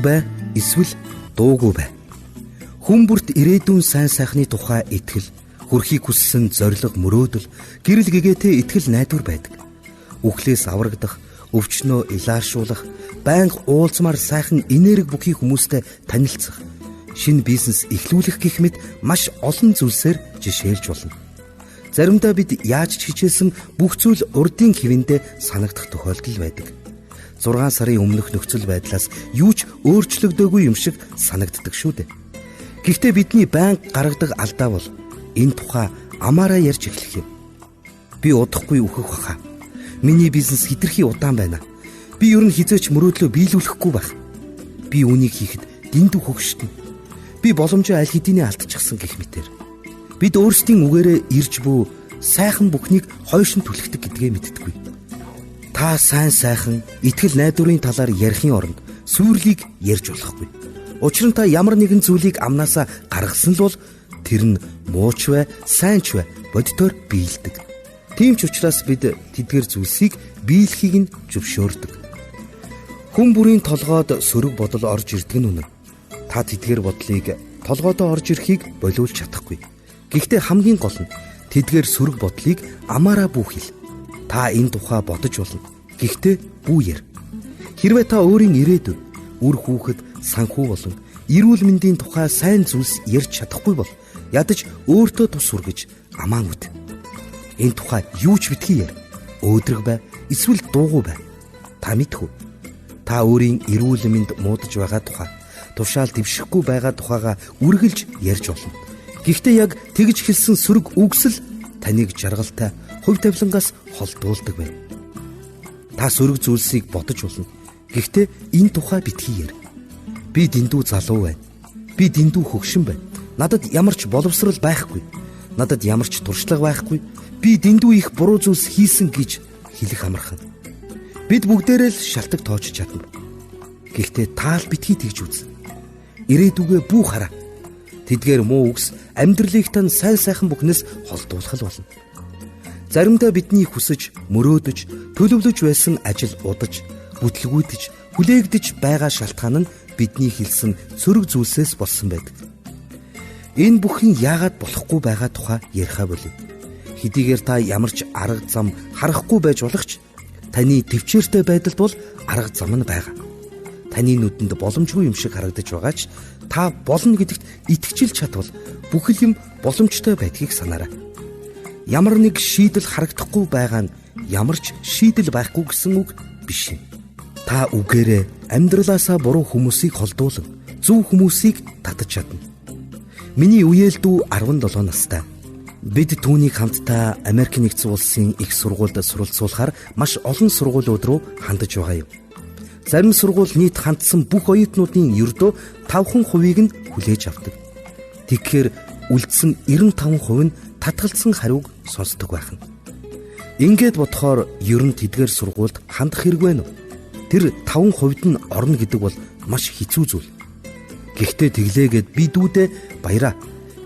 бай, эсвэл дуугүй бай. Хүн бүрт ирээдүйн сайн сайхны тухай итгэл, хүрхийг хүссэн зориг, мөрөөдөл, гэрэл гэгээтэй итгэл найдвар байдаг. Үхлээс аврагдах, өвчнөө илаашуулах, байнга уулзмаар сайхан энерги бүхий хүмүүстэй танилцах, шинэ бизнес эхлүүлэх гэх мэт маш олон зүйлсээр жишээлж болно. Заримдаа бид яаж ч хичээсэн бүх зүйл урдын хэвэндээ санагдах тохиолдол байдаг. 6 сарын өмнөх нөхцөл байдлаас юу ч өөрчлөгдөөгүй юм шиг санагддаг шүү дээ. Гэхдээ бидний байнга гаргадаг алдаа бол энэ тухай амаараа ярьж эхлэх юм. Би удахгүй үхэх баха. Миний бизнес хэтэрхий удаан байна. Би ер нь хизээч мөрөөдлөө биелүүлэхгүй байх. Би үүнийг хийхэд дэндүү хөгшдөн. Би боломжоо аль хэдийнэ алдчихсан гэх мэтэр. Бид өөрсдийн үгээрээ ирж буй сайхан бүхнийг хойшин түлхдэг гэдгээ мэдтэггүй. Та сайхан итгэл найдварын талаар ярихын оронд сүрлийг ярьж болохгүй. Учир нь та ямар нэгэн зүйлийг амнаасаа гаргасан л бол тэр нь мууч вэ, сайн ч вэ боддоор биелдэг. Тийм ч учраас бид тэдгээр зүйлсийг биелэхийг нь зөвшөөрдөг. Хүн бүрийн толгойд сөрөг бодол орж ирдэг нь үнэн. Та тэдгээр бодлыг толгойдоо орж ирэхийг болиулж чадахгүй. Гэхдээ хамгийн гол нь тэдгээр сөрөг бодлыг амаараа бүүхэл. Та энэ тухай бодож болно. Гэхдээ бүү яар. Хэрвээ та өөрийн ирээдүй, үр хүүхэд, санхүү болон эрүүл мэндийн тухай сайн зүйлс ярьж чадахгүй бол ядаж өөртөө тус хүргэж амаан үт. Энэ тухай юу ч битгий яар. Өөдрөг бай, эсвэл дуугүй бай. Та мэдхүү. Та өөрийн эрүүл мэнд муудаж байгаа тухай, тушаал дэвшихгүй байгаа тухайга үргэлж ярьж болно. Гэхдээ яг тэгж хэлсэн сөрөг үгсэл таныг жаргалтай, хувь тавилангаас холдуулдаг байна. Та сөрөг зүйлсийг бодож болно. Гэхдээ энэ тухай битгий яар. Би дэндүү залуу байна. Би дэндүү хөгшин байна. Надад ямар ч боловсрал байхгүй. Надад ямар ч туршлага байхгүй. Би дэндүү их буруу зүйлс хийсэн гэж хэлэх амархан. Бид бүгдээрээ л шалтак тоочж чадна. Гэхдээ таал битгий тэгж үз. Ирээдүгээ бүү хараа. Тэдгээр муу үгс амьдралыг тань сайн сайхан бүхнээс холдуулах болно. Заримдаа бидний хүсэж, мөрөөдөж, төлөвлөж байсан ажил удаж, бүтлгүүдэж, хүлээгдэж байгаа шалтгаан нь бидний хэлсэн сөрөг зүйлсээс болсон байдаг. Энэ бүхэн яагаад болохгүй байгаа тухай ярихаа болив. Хэдийгээр та ямар ч арга зам харахгүй байж болох ч таны төвчээртэй байдал бол арга зам нь байгаа. Таны нүдэнд боломжгүй юм шиг харагдаж байгаа ч та болно гэдэгт итгэжил чадвал бүхэл юм боломжтой байдгийг санаарай. Ямар нэг шийдэл харагдахгүй байгаа нь ямар ч шийдэл байхгүй гэсэн үг биш юм. Та үгээрээ амьдралаасаа буруу хүмүүсийг холдуулан зөв хүмүүсийг татаж чадна. Миний үеэлдүү 17 настай. Бид түүнийг хамтдаа Америк нэгдсэн улсын их сургуульд суралцуулахаар маш олон сургуулиуд руу хандаж байгаа юм. Зарим сургууль нийт хандсан бүх оюутнуудын ердөө 5% нь хүлээж авдаг. Тэгэхээр үлдсэн 95% нь татгалзсан хариуг сонсдог байх нь. Ингээд бодохоор ер нь тэдгээр сургуульд хандах хэрэг байна уу? Тэр 5% нь орно гэдэг бол маш хэцүү зүйл. Гэхдээ тэглээгээд би дүүдээ баяраа.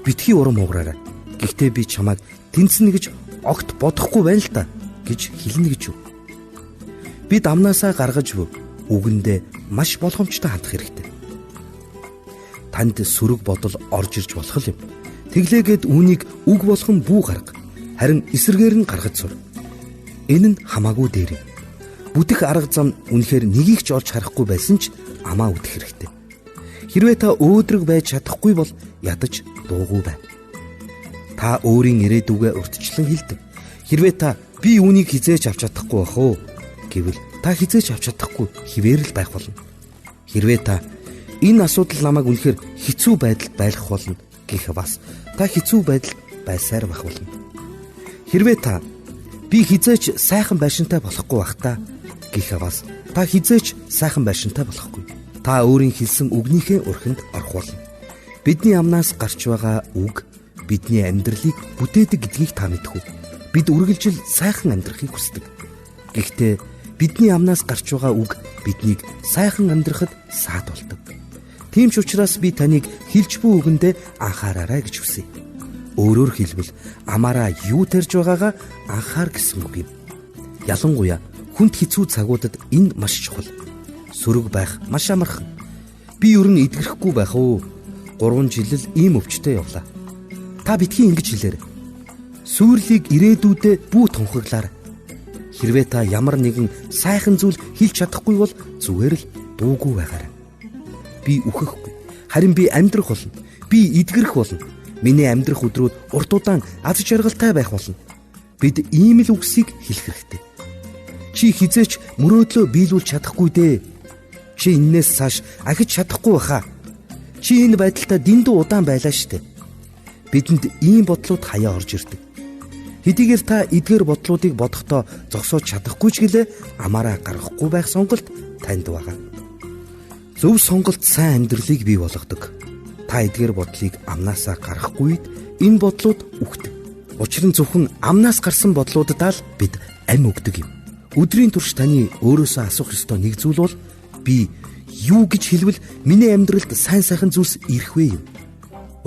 Битгий урам уграарай. Гэхдээ би чамайг тэнцэнэ гэж огт бодохгүй байна л та гэж хэлнэ гэж юу. Бид амнаасаа гаргаж буй үгэндээ маш болгоомжтой хандах хэрэгтэй. Танд сөрөг бодол орж ирж болох юм. Тэглээгээд үүнийг үг болгон бүү гарга. Харин эсрэгээр нь гаргаж сур. Энэ нь хамаагүй дээр юм. Бүтэх арга зам үнэхээр нёгийг ч олж харахгүй байсан ч амаа үдэх хэрэгтэй. Хэрвээ та өөдрөг байж чадахгүй бол ядаж дуугүй бай. Та өөрийн ирээдүгээ урьдчилан хэлдэг. Хэрвээ та би үүнийг хизээж авч чадахгүй бах уу гэвэл та хизээж авч чадахгүй хിവэр л байх болно. Хэрвээ та энэ асуудал намайг үнэхээр хэцүү байдалд байлгах болно гэх бас та хэцүү байдалд байсаар байх болно. Хэрвээ та би хизээж сайхан байшинтай болохгүй бах та гэх бас та хизээж сайхан байшинтай болохгүй. Та өөрийн хэлсэн үгнийхээ урхинд орох болно. Бидний амнаас гарч байгаа үг бидний амьдралыг бүтээдэг гэдгийг та мэдэх үү? Бид үргэлжил сайхан амьдрахыг хүсдэг. Гэхдээ бидний амнаас гарч байгаа үг биднийг сайхан амьдрахад саад болдог. Тийм ч учраас би таныг хэлж буй үгэндээ анхаараарай гэж хүсье. Өөрөөр хэлбэл амаараа юу тарьж байгаагаа анхаар гэсэн үг юм. Ялангуяа хүнд хэцүү цагуудад энэ маш чухал. Сөрөг байх маш амархан. Би ер нь эдгэрхгүй байх уу? 3 жил л ийм өвчтөй явлаа. Та битгий ингэж хэлээр. Сүрлийг ирээдүйдээ бүү тунхаглаар. Хэрвээ та ямар нэгэн сайхан зүйл хэлж чадахгүй бол зүгээр л дуугүй байгаарай. Би үхэхгүй. Харин би амьдрах болно. Би эдгэрэх болно. Миний амьдрах өдрүүд урт удаан аз жаргалтай байх болно. Бид ийм л үгсийг хэлэх хэрэгтэй. Чи хизээч мөрөөдлөө биелүүлж чадахгүй дээ. Чи энээс цааш ахиж чадахгүй баха. Чи энэ байдалтай дэндүү удаан байлаа штэ. Бидэнд ийм бодлууд хаяа орж ирдэг. Хэдийгээр та эдгээр бодлуудыг бодохдоо зогсоож чадахгүй ч гэлээ амаараа гаргахгүй байх сонголт танд байгаа. Зөв сонголт сайн амьдралыг бий болгодог. Та эдгээр бодлыг амнаасаа гаргахгүй үед энэ бодлууд үхдэг. Учир нь зөвхөн амнаас гарсан бодлуудаа л бид амь өгдөг юм. Өдрийн турш таны өөрөөсөө асуух ёстой нэг зүйл бол би юу гэж хэлвэл миний амьдралд сайн сайхан зүйлс ирэх вэ юм.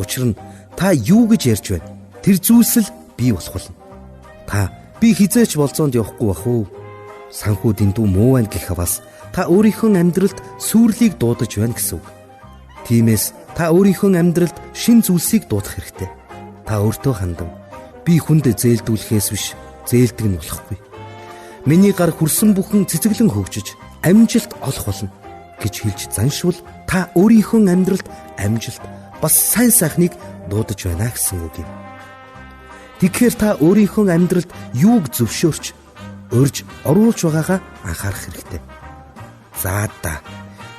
Учир нь та юу гэж ярьж байна? Тэр зүйлс л бий болох болно. Та би хизээч болзоонд явахгүй бах уу? Санхүү дэндүү муу байна гэх бас та өөрийнхөө амьдралд сүрлийг дуудаж байна гэсэн үг. Тиймээс та өөрийнхөө амьдралд шин зүйлсийг дуудах хэрэгтэй. Та өөртөө хандан. Би хүнд зээлдүүлэхээс биш, зээлдэг нь болохгүй. Миний гар хүрсэн бүхэн цэцэглэн хөгжиж, амжилт олох болно гэж хэлж заншвал та өөрийнхөө амьдралд амжилт бас сайн сайхныг дуудаж байна гэсэн үг юм. Тэгэхээр та өөрийнхөө амьдралд юуг зөвшөөрч, урьж оруулж байгаагаа анхаарах хэрэгтэй. За да.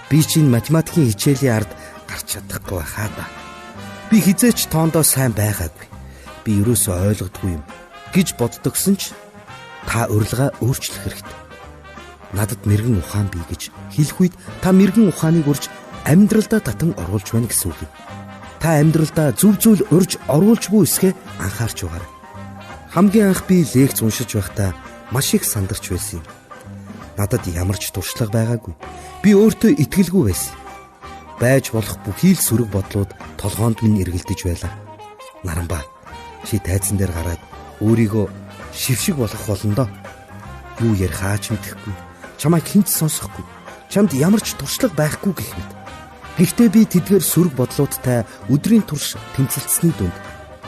Би чинь математикийн хичээлийн ард гарч чадахгүй байхаа да. Би хизээч тоондоо сайн байгаагүй. Би ерөөсөө ойлгодгүй юм гэж боддогсон ч та урилгаа өөрчлөх хэрэгтэй. Надад мэрэгэн ухаан бий гэж хэлэх үед та мэрэгэн ухааныг урьж амьдралдаа татан оруулж байна гэсэн үг юм. Та амьдралдаа зөв зүйл урьж оруулж буй эсгээ анхаарч байгаарай. Хамгийн анх би лекц уншиж байхдаа маш их сандарч байсан юм. Надад ямар ч туршлага байгаагүй. Би өөртөө итгэлгүй байсан. Байж болох бүхий л сөрөг бодлууд толгоонд минь эргэлдэж байлаа. Наранбаа, чи тайзан дээр гараад өөрийгөө шившиг болгох болно доо. Юу ярих хаач мэдэхгүй. Чамайг хинт сонсохгүй. Чамд ямар ч туршлага байхгүй гэх мэт. Гэхдээ би тэдгээр сөрөг бодлуудтай өдрийн турш тэмцэлцсэний дунд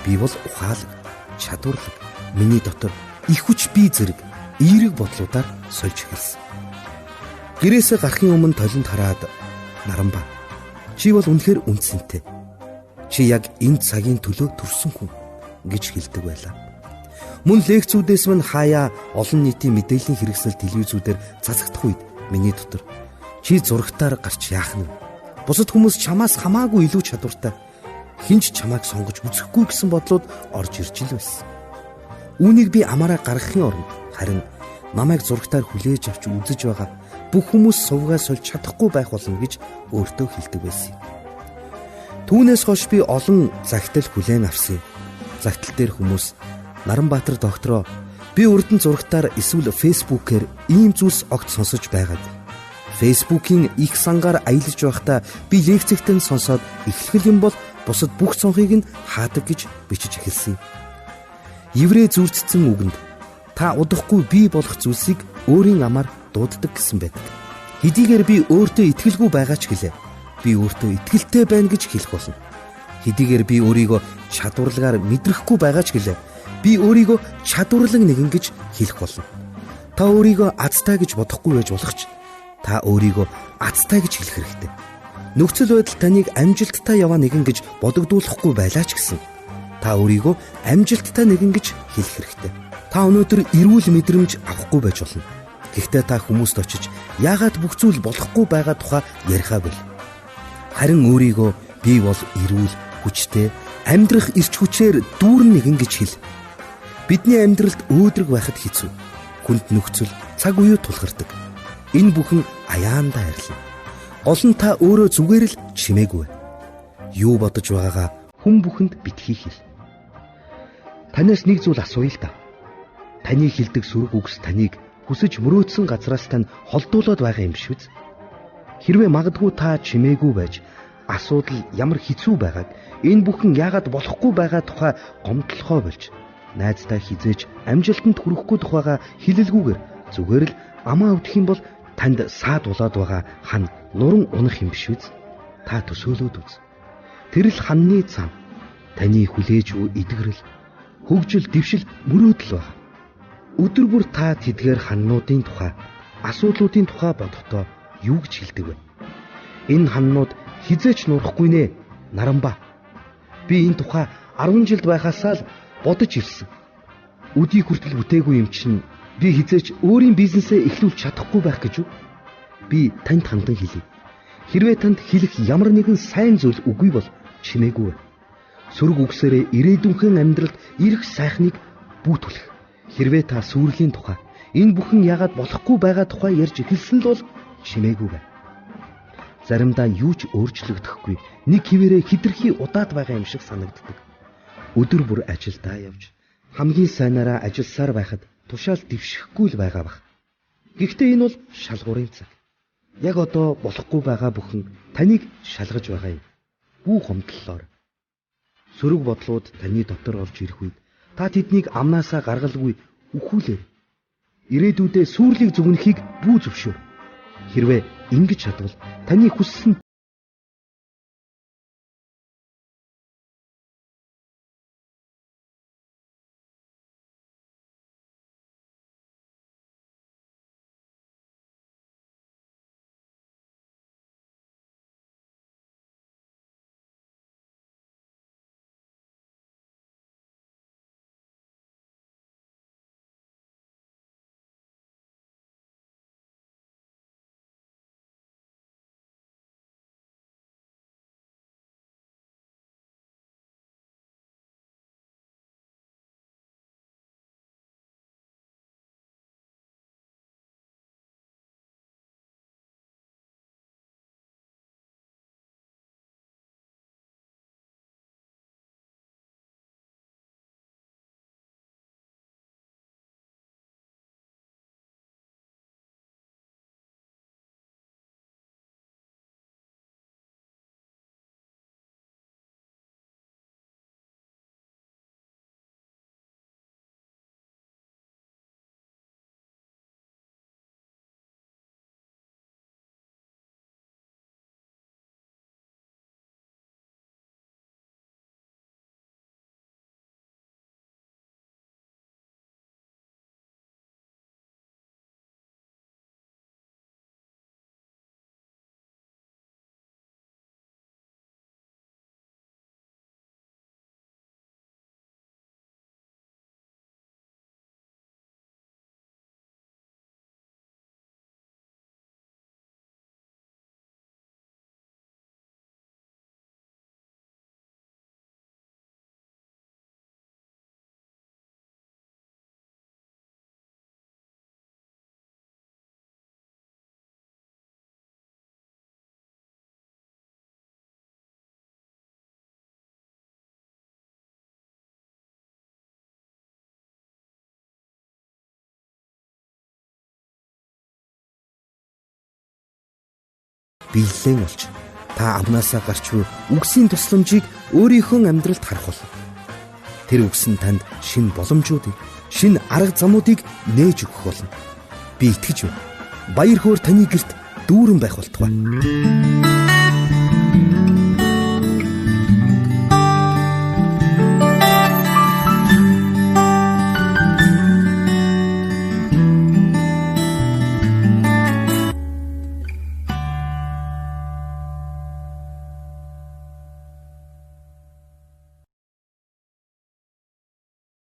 би бол ухаалаг, чадварлаг, миний дотор их хүч бий зэрэг эерэг бодлуудаар сольж эхэлсэн. Гэрээсээ гарахын өмнө толинд хараад Наранбаа, чи бол үнэхээр үнцэнтэй. Чи яг энэ цагийн төлөө төрсөн хүн гэж хэлдэг байлаа. Мөн лекцүүдээс мань хаяа олон нийтийн мэдээллийн хэрэгсэл телевизүүдээр цацагдах үед миний дотор чи зурагтаар гарч яах нь? Бусад хүмүүс чамаас хамаагүй илүү чадвартай. Хинч чамайг сонгож үзэхгүй гэсэн бодлууд орж ирж ил байсан. Үүнийг би амаараа гаргахын оронд харин намайг зурагтаар хүлээж авч үзэж байгаа бүх хүмүүс сувгаа сольж чадахгүй байх болно гэж өөртөө хэлдэг байсан. Түүнээс хойш би олон загтал хүлээн авсан. Загтал дээр хүмүүс Наранбаатар доктороо би урд нь зурагтаар эсвэл фэйсбүүкээр ийм зүйлс огт сонсож байгаагүй. Фэйсбүүкийн их сангаар аялж байхдаа би лекцэгтэн сонсоод эхлэх юм бол бусад бүх цонхыг нь хаадаг гэж бичиж эхэлсэн. Еврей зүрцсэн үгэнд та удахгүй бий болох зүйлсийг өөрийн амаар дууддаг гэсэн байдаг. Хэдийгээр би өөртөө итгэлгүй байгаа ч гэлээ. Би өөртөө итгэлтэй байна гэж хэлэх болно. Хэдийгээр би өөрийгөө чадварлагаар мэдрэхгүй байгаа ч гэлээ. Би өөрийгөө чадварлаг нэгэн гэж хэлэх болно. Та өөрийгөө азтай гэж бодохгүй байж болох ч та өөрийгөө азтай гэж хэлэх хэрэгтэй. Нөхцөл байдал таныг амжилттай яваа нэгэн гэж бодогдуулахгүй байлаа ч гэсэн та өөрийгөө амжилттай нэгэн гэж хэлэх хэрэгтэй. Та өнөөдөр эрүүл мэдрэмж авахгүй байж болно. Гэхдээ та хүмүүст очиж яагаад бүх зүйл болохгүй байгаа тухай ярихаа бил. Харин өөрийгөө би бол эрүүл, хүчтэй, амьдрах эрч хүчээр дүүрэн нэгэн гэж хэл. Бидний амьдралд өөдрөг байхад хэцүү. Хүнд нөхцөл, цаг үеү тулгардаг. Энэ бүхэн аяандаа арилна. Гол нь та өөрөө зүгээр л чимээгүй. Юу бодож байгаагаа хүн бүхэнд битгий хэл. Танаас нэг зүйл асууя л да. Таны хэлдэг сүрэг үгс таныг хүсэж мөрөөдсөн газраас тань холдуулаад байгаа юм биш үү? Хэрвээ магадгүй та чимээгүй байж асуудал ямар хэцүү байгааг энэ бүхэн яагаад болохгүй байгаа тухай гомдлохоо болж найздаа хизээж амжилтанд хүрэхгүй тухайга хэлэлгүйгээр зүгээр л амаа өвдөх юм бол танд саад болоод байгаа хан нуран унах юм биш үү? та төсөөлөд үз. Тэр л ханны зам. Таны хүлээж буй эдгэрэл, хөгжил, дэвшил, мөрөөдөл байна. Өдөр бүр та тэдгээр ханнуудын тухай, асуудлуудын тухай бодохдоо юу гэж хэлдэг вэ? Энэ ханнууд хизээч нурахгүй нэ, Наранба. Би энэ тухай 10 жилд байхасаа л бодож ирсэн. Өдийг хүртэл бүтээгүй юм чинь би хизээч өөрийн бизнесээ эхлүүлж чадахгүй байх гэж үү? Би танд хандан хэлье. Хэрвээ танд хэлэх ямар нэгэн сайн зүйл үгүй бол чимээгүй. Сүрэг үгсээрээ ирээдүйнхэн амьдралд ирэх сайхныг бүүтүүлэх. Хэрвээ та сүрлийн тухай, энэ бүхэн яагаад болохгүй байгаа тухай ярьж эхэлсэн л бол чимээгүй. Заримдаа юу ч өөрчлөгдөхгүй, нэг хിവэрээ хитрхи удаад байгаа юм шиг санагддаг. Өдөр бүр ажилдаа явж, хамгийн сайнаараа ажилласаар байхад тушаал дэвшихгүй л байгаа бах. Гэхдээ энэ бол шалгуурын цаг. Яг одоо болохгүй байгаа бүхэн таныг шалгаж байгаа юм. Бүү хомдлолоор. Сөрөг бодлууд таны дотор орж ирэх үед та тэднийг амнаасаа гаргалгүй үхүүлээ. Ирээдүйдээ сүрлийг зүгнэхийг бүү зөвшөөр. Хэрвээ ингэж чадвал таны хүссэн биелэн олж та амнаасаа гарч буй үгсийн тусламжийг өөрийнхөө амьдралд харах болно. Тэр үгс нь танд шинэ боломжуудыг, шинэ арга замуудыг нээж өгөх болно. Би итгэж байна. Баяр хөөр таны гэрт дүүрэн байх болтугай.